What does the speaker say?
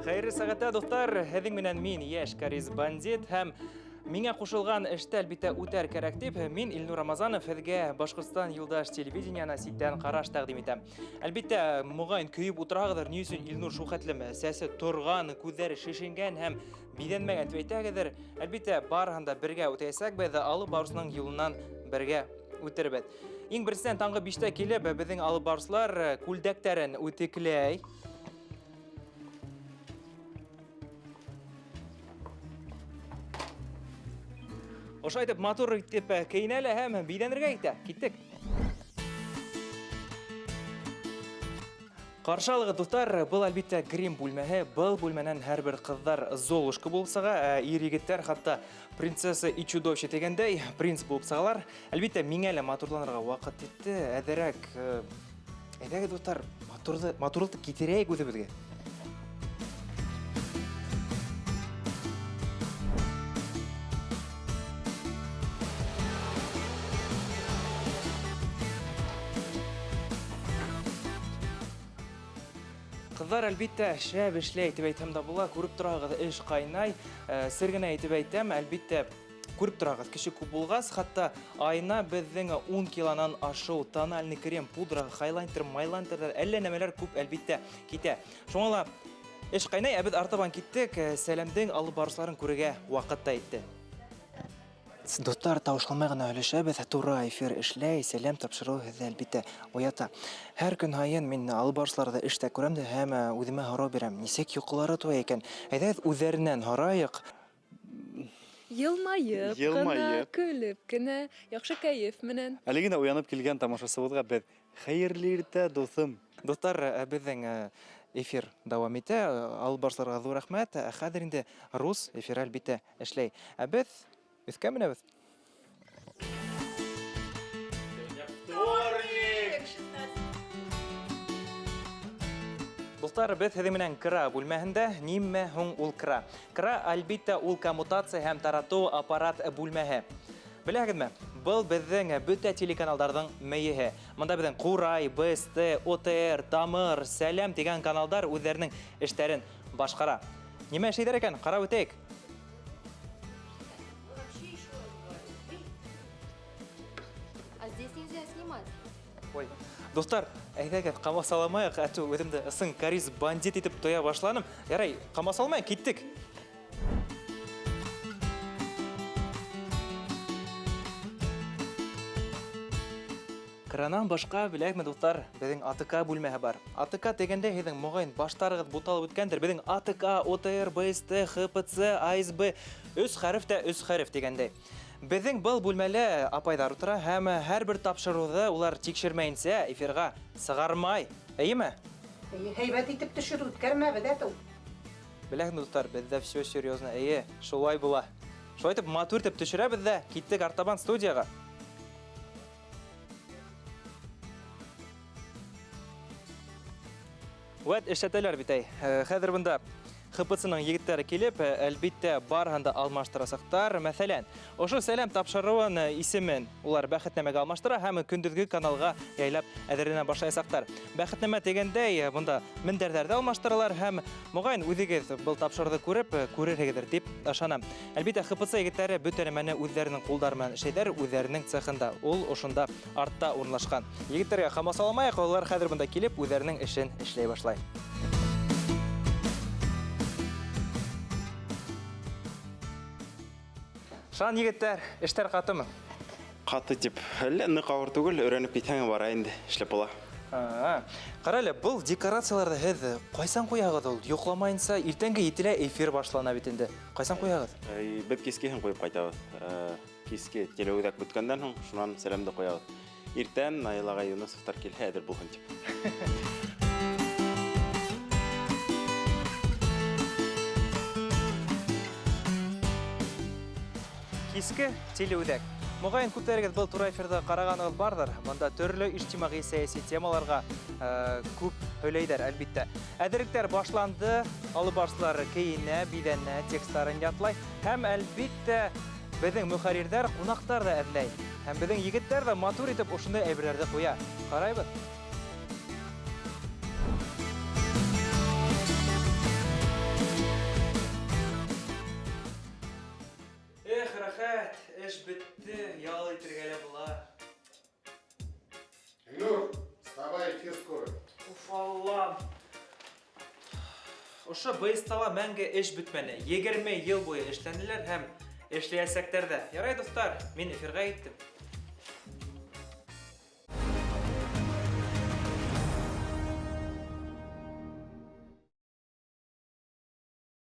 Хайры сағатта достар, һеҙҙең менән мин йәш Кариз бандит һәм миңә ҡушылған эште әлбиттә үтәр кәрәк дип, мин Илнур Рамазанов һеҙгә Башҡортостан Юлдаш телевидениеһына ситтән ҡараш тәҡдим итәм. Әлбиттә, моғайын көйөп ултыраһығыҙҙыр, ни өсөн Илнур шул хәтлем сәсе торған, күҙҙәре шешенгән һәм биҙәнмәгән дип әйтәһегеҙҙер. Әлбиттә, барыһын да бергә үтәйәсәкбеҙ, алып барыусының юлынан бергә үтербеҙ. Иң беренсән таңғы 5-тә килеп, беҙҙең алып барыусылар күлдәктәрен үтекләй. Ошо айтып, матур итеп кейенәле һәм биҙәнергә итә. Киттек. Ҡаршы алығыҙ, дуҫтар, был әлбиттә грим бүлмәһе. Был бүлмәнән һәр бер ҡыҙҙар Золушка булып сыға, ир-егеттәр хатта принцесса и чудовище дигәндәй принц булып сыгалар. Әлбиттә, миңә лә матурланырға ваҡыт етте. Әҙерәк, әйҙәгеҙ, дуҫтар, матурлыҡты китерәйек үҙебеҙгә. Ҡыҙҙар әлбиттә шәп эшләй итеп әйтһәм дә була, күреп торағыҙ, эш ҡайнай. Сер генә итеп әйтәм, әлбиттә күреп торағыҙ, кеше күп булғас, хатта айына беҙҙең 10 килонан ашыу, тональный крем, пудра, хайлайтер, майлайтерҙар, әллә нәмәләр күп әлбиттә китә. Шуңа ла эш ҡайнай, ә беҙ артабан киттек, сәләмдең алып барыусыларын күрергә ваҡыт та етте. Достар, тауышламай ғына өлөшәбеҙ, тура эфир эшләй, сәләм тапшырыу һеҙҙе әлбиттә уята. Һәр көн һайын мин алып барыусыларҙы эштә күрәм дә һәм үҙемә һорау бирәм. Нисек йоҡолары туя икән? Әйҙәгеҙ үҙҙәренән һорайыҡ. Йылмайып, ҡына, көлөп кенә, яҡшы кәйеф менән. Әле генә уянып килгән тамашасыбыҙға беҙ хәйерле иртә, дуҫым. Достар, беҙҙең эфир дауам итә. Алып барыусыларға ҙур рәхмәт. Хәҙер инде рус эфир әлбиттә эшләй. Ә беҙ өҫкә менәбеҙ. Достар, беҙ һеҙҙең менән кыра бүлмәһендә. Нимә һуң ул кыра? Кыра, әлбиттә, ул коммутация һәм таратыу аппарат бүлмәһе. Беләһегеҙме? Был беҙҙең бөтә телеканалдарҙың мейеһе. Мында беҙҙең Ҡурай, БСТ, ОТР, Тамыр, Сәләм тигән каналдар үҙҙәренең эштәрен башҡара. Нимә эшләйҙәр икән? Ҡарап үтәйек. Здесь нельзя снимать. Ой, достар, әйҙәгеҙ, ҡамасаламайыҡ, әтү үҙемде ысын Кариз бандит итеп тоя башланым. Ярай, ҡамасалмай, киттек. Кранан башҡа, беләкме, дуҫтар, беҙҙең АТК бүлмәһе бар. АТК дегәндә һеҙҙең моғайын баштарығыҙ буталып үткәндер. Беҙҙең АТК, ОТР, БСТ, ХПЦ, АСБ, 3 хәреф тә 3 хәреф дигәндәй. Беҙҙең был бүлмәлә апайҙар утыра һәм һәр бер тапшырыуҙы улар тикшермәйенсә эфирға сығармай. Әйеме? Һәйбәт итеп төшөр үткәрмәбеҙ әтеү. Беләһегеҙ, дуҫтар, беҙҙә все серьезно. Эйе, шулай була. Шулай итеп матур итеп төшөрәбеҙ ҙә киттек артабан студияға. Вәт эшләтәләр бит әй. Хәҙер бында ХПЦ-ның егеттәре килеп, әлбиттә барыһын да алмаштырасаҡтар. Мәҫәлән, ошо сәләм тапшырыуын исемен улар бәхетнамәгә алмаштыра һәм көндөҙгө каналға яйлап әҙерләнә башлаясаҡтар. Бәхетнамә дигәндәй, бында мендәрҙәрҙе алмаштыралар һәм моғайын үҙегеҙ был тапшырыуҙы күреп күрерһегеҙҙер дип ышанам. Әлбиттә, ХПЦ егеттәре бөтә нәмәне үҙҙәренең ҡулдары менән эшләйҙәр, үҙҙәренең цехында. Ул ошонда артта урынлашҡан. Егеттәргә ҡамасаламайыҡ, улар хәҙер бында килеп үҙҙәренең эшен эшләй башлай. Шан егеттәр, эштәр ҡатымы? Ҡаты тип, әллә ныҡ ауыр түгел, өйрәнеп китһәң бара инде, эшләп була. Ҡара әле, был декорацияларҙы һеҙ ҡайсан ҡуяғыҙ ул? Йоҡламайынса, иртәнге 7-лә эфир башлана бит инде. Ҡайсан ҡуяғыҙ? Беҙ кискеһен ҡуйып ҡайтабыҙ. Киске телеүҙәк бөткәндән һуң, шунан сәләмде ҡуябыҙ. Иртән Наилаға Юнысовтар килһә, әҙер булһын тип. Киске телеүҙәк. Моғайын күптәрегеҙ был тура эфирҙы ҡарағанығыҙ барҙыр. Бында төрлө ижтимағи сәйәси темаларға күп һөйләйҙәр, әлбиттә. Әҙерлектәр башланды, алып барыусылар кейенә, биҙәнә, текстарын ятлай. Һәм әлбиттә беҙҙең мөхәррирҙәр ҡунаҡтар да әҙләй. Һәм беҙҙең егеттәр ҙә матур итеп ошондай әйберҙәрҙе ҡуя. Ҡарайбыҙ. Эш бітті, ял итергеле була. Илюр, вставай, эфир скоро. Уф, Аллам. Оша быйстала мәңге эш бітмәне. 20 ел бойы эшләнеләр һәм эшләясәктәр дә. Ярай, достар, мин эфирга киттем.